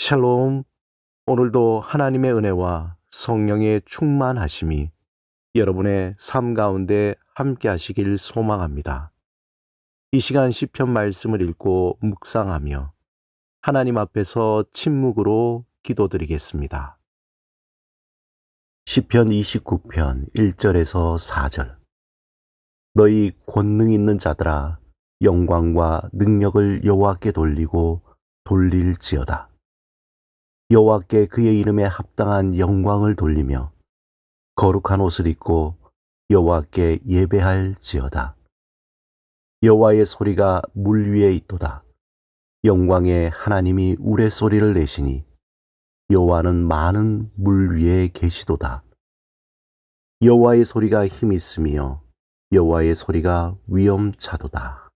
샬롬. 오늘도 하나님의 은혜와 성령의 충만하심이 여러분의 삶 가운데 함께 하시길 소망합니다. 이 시간 시편 말씀을 읽고 묵상하며 하나님 앞에서 침묵으로 기도드리겠습니다. 시편 29편 1절에서 4절. 너희 권능 있는 자들아, 영광과 능력을 여호와께 돌리고 돌릴지어다. 여호와께 그의 이름에 합당한 영광을 돌리며 거룩한 옷을 입고 여호와께 예배할지어다. 여호와의 소리가 물 위에 있도다. 영광의 하나님이 우레소리를 내시니 여호와는 많은 물 위에 계시도다. 여호와의 소리가 힘 있으며 여호와의 소리가 위엄차도다.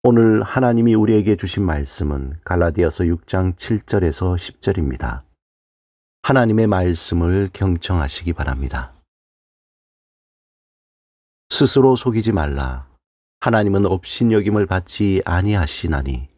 오늘 하나님이 우리에게 주신 말씀은 갈라디아서 6장 7절에서 10절입니다. 하나님의 말씀을 경청하시기 바랍니다. 스스로 속이지 말라. 하나님은 업신여김을 받지 아니하시나니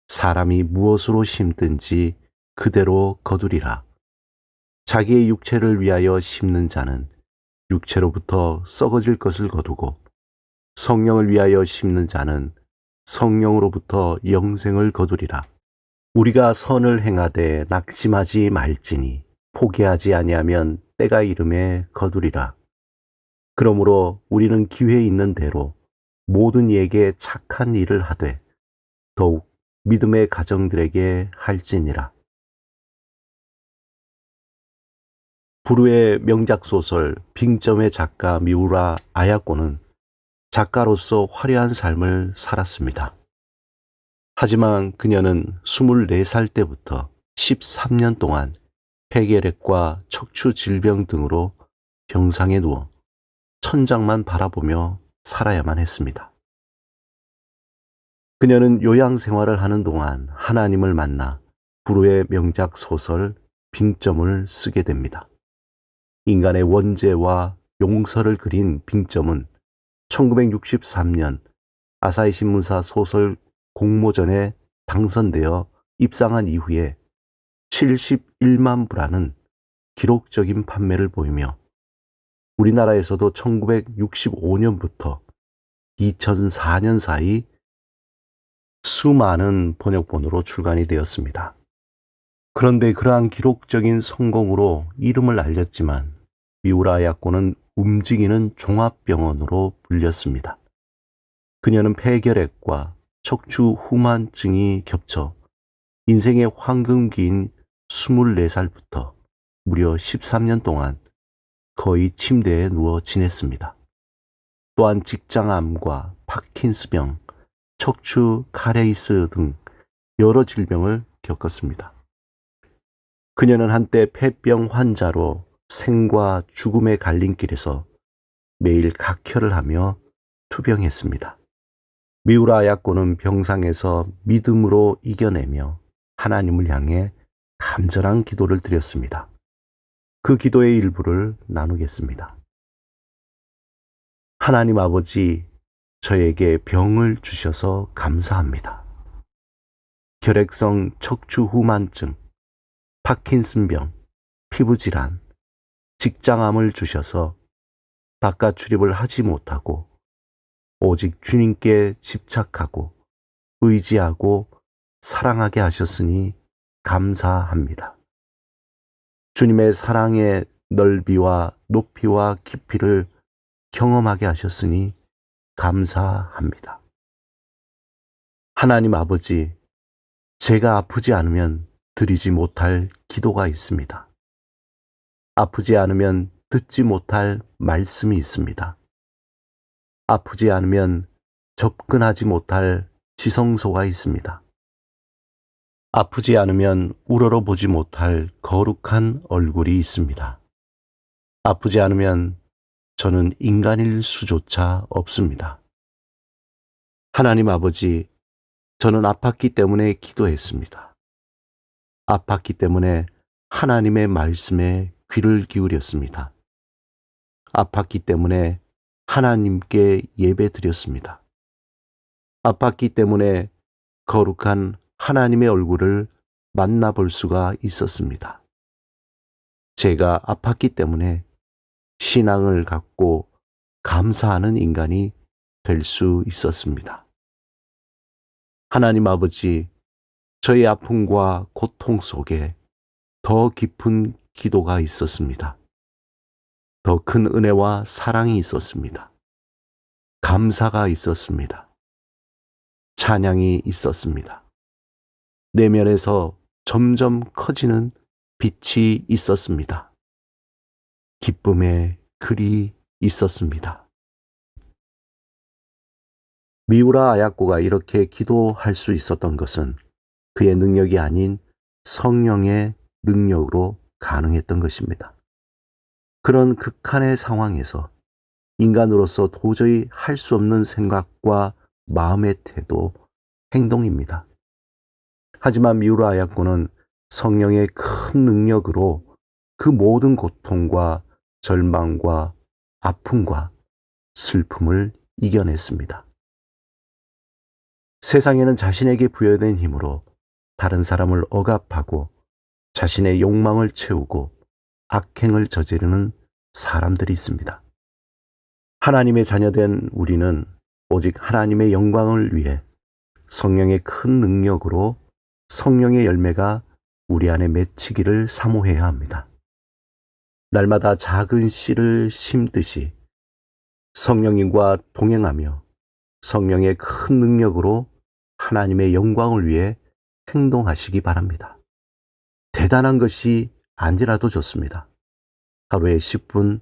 사람이 무엇으로 심든지 그대로 거두리라. 자기의 육체를 위하여 심는 자는 육체로부터 썩어질 것을 거두고 성령을 위하여 심는 자는 성령으로부터 영생을 거두리라. 우리가 선을 행하되 낙심하지 말지니 포기하지 아니하면 때가 이름에 거두리라. 그러므로 우리는 기회 있는 대로 모든 이에게 착한 일을 하되 더욱 믿음의 가정들에게 할지니라. 불후의 명작소설 빙점의 작가 미우라 아야코는 작가로서 화려한 삶을 살았습니다. 하지만 그녀는 24살 때부터 13년 동안 폐결핵과 척추 질병 등으로 병상에 누워 천장만 바라보며 살아야만 했습니다. 그녀는 요양 생활을 하는 동안 하나님을 만나 불후의 명작 소설 빙점을 쓰게 됩니다. 인간의 원죄와 용서를 그린 빙점은 1963년 아사히 신문사 소설 공모전에 당선되어 입상한 이후에 71만 부라는 기록적인 판매를 보이며 우리나라에서도 1965년부터 2004년 사이 수많은 번역본으로 출간이 되었습니다. 그런데 그러한 기록적인 성공으로 이름을 알렸지만 미우라 야코는 움직이는 종합병원으로 불렸습니다. 그녀는 폐결핵과 척추 후만증이 겹쳐 인생의 황금기인 24살부터 무려 13년 동안 거의 침대에 누워 지냈습니다. 또한 직장암과 파킨스병, 척추 카레이스 등 여러 질병을 겪었습니다. 그녀는 한때 폐병 환자로 생과 죽음의 갈림길에서 매일 각혈을 하며 투병했습니다. 미우라 야코는 병상에서 믿음으로 이겨내며 하나님을 향해 간절한 기도를 드렸습니다. 그 기도의 일부를 나누겠습니다. 하나님 아버지, 저에게 병을 주셔서 감사합니다. 결핵성 척추 후만증, 파킨슨병, 피부질환, 직장암을 주셔서 바깥 출입을 하지 못하고 오직 주님께 집착하고 의지하고 사랑하게 하셨으니 감사합니다. 주님의 사랑의 넓이와 높이와 깊이를 경험하게 하셨으니 감사합니다. 하나님 아버지, 제가 아프지 않으면 드리지 못할 기도가 있습니다. 아프지 않으면 듣지 못할 말씀이 있습니다. 아프지 않으면 접근하지 못할 지성소가 있습니다. 아프지 않으면 우러러보지 못할 거룩한 얼굴이 있습니다. 아프지 않으면 저는 인간일 수조차 없습니다. 하나님 아버지, 저는 아팠기 때문에 기도했습니다. 아팠기 때문에 하나님의 말씀에 귀를 기울였습니다. 아팠기 때문에 하나님께 예배드렸습니다. 아팠기 때문에 거룩한 하나님의 얼굴을 만나볼 수가 있었습니다. 제가 아팠기 때문에 신앙을 갖고 감사하는 인간이 될 수 있었습니다. 하나님 아버지, 저의 아픔과 고통 속에 더 깊은 기도가 있었습니다. 더 큰 은혜와 사랑이 있었습니다. 감사가 있었습니다. 찬양이 있었습니다. 내면에서 점점 커지는 빛이 있었습니다. 기쁨의 글이 있었습니다. 미우라 아야코가 이렇게 기도할 수 있었던 것은 그의 능력이 아닌 성령의 능력으로 가능했던 것입니다. 그런 극한의 상황에서 인간으로서 도저히 할 수 없는 생각과 마음의 태도, 행동입니다. 하지만 미우라 아야코는 성령의 큰 능력으로 그 모든 고통과 절망과 아픔과 슬픔을 이겨냈습니다. 세상에는 자신에게 부여된 힘으로 다른 사람을 억압하고 자신의 욕망을 채우고 악행을 저지르는 사람들이 있습니다. 하나님의 자녀된 우리는 오직 하나님의 영광을 위해 성령의 큰 능력으로 성령의 열매가 우리 안에 맺히기를 사모해야 합니다. 날마다 작은 씨를 심듯이 성령님과 동행하며 성령의 큰 능력으로 하나님의 영광을 위해 행동하시기 바랍니다. 대단한 것이 아니라도 좋습니다. 하루에 10분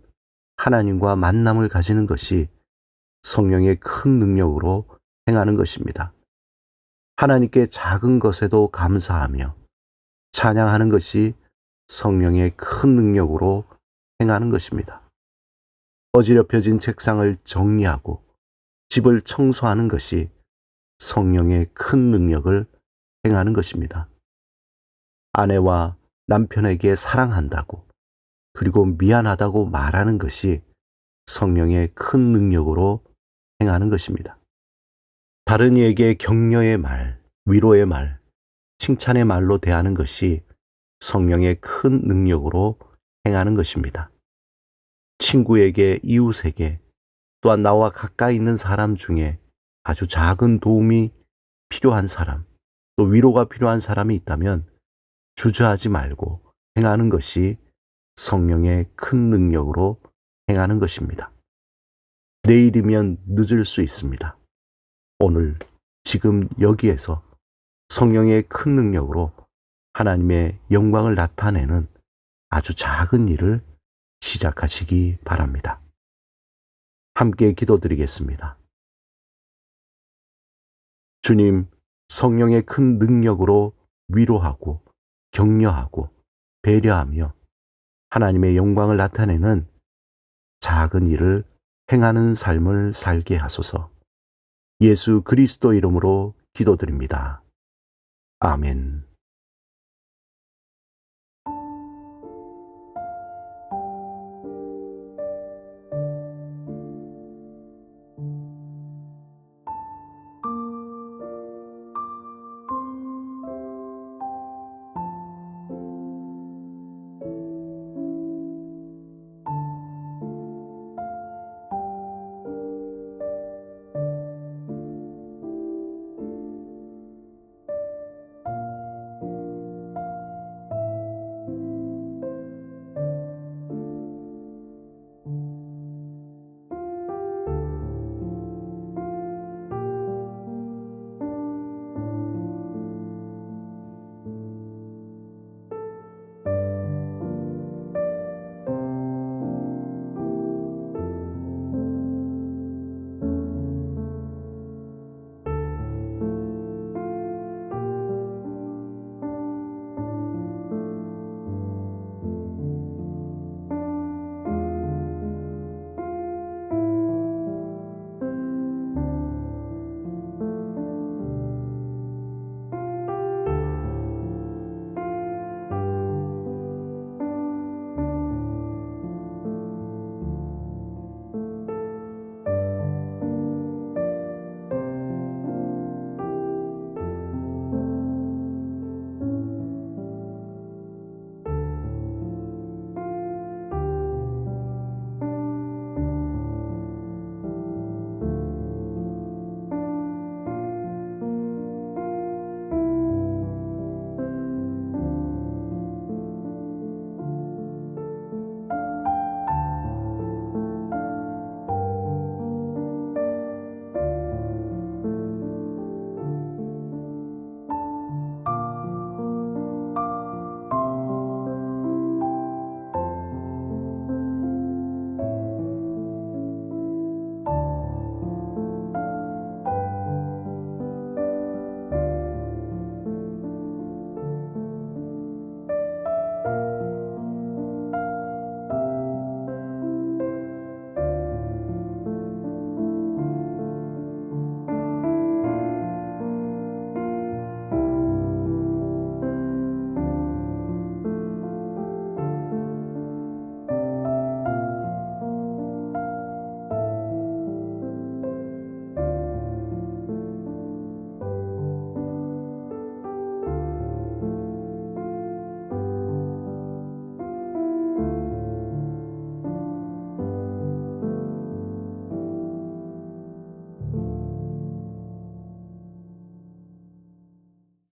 하나님과 만남을 가지는 것이 성령의 큰 능력으로 행하는 것입니다. 하나님께 작은 것에도 감사하며 찬양하는 것이 성령의 큰 능력으로 행하는 것입니다. 어지럽혀진 책상을 정리하고 집을 청소하는 것이 성령의 큰 능력을 행하는 것입니다. 아내와 남편에게 사랑한다고 그리고 미안하다고 말하는 것이 성령의 큰 능력으로 행하는 것입니다. 다른 이에게 격려의 말, 위로의 말, 칭찬의 말로 대하는 것이 성령의 큰 능력으로 행하는 것입니다. 친구에게, 이웃에게, 또한 나와 가까이 있는 사람 중에 아주 작은 도움이 필요한 사람, 또 위로가 필요한 사람이 있다면 주저하지 말고 행하는 것이 성령의 큰 능력으로 행하는 것입니다. 내일이면 늦을 수 있습니다. 오늘, 지금 여기에서 성령의 큰 능력으로 하나님의 영광을 나타내는 아주 작은 일을 시작하시기 바랍니다. 함께 기도드리겠습니다. 주님, 성령의 큰 능력으로 위로하고 격려하고 배려하며 하나님의 영광을 나타내는 작은 일을 행하는 삶을 살게 하소서. 예수 그리스도 이름으로 기도드립니다. 아멘.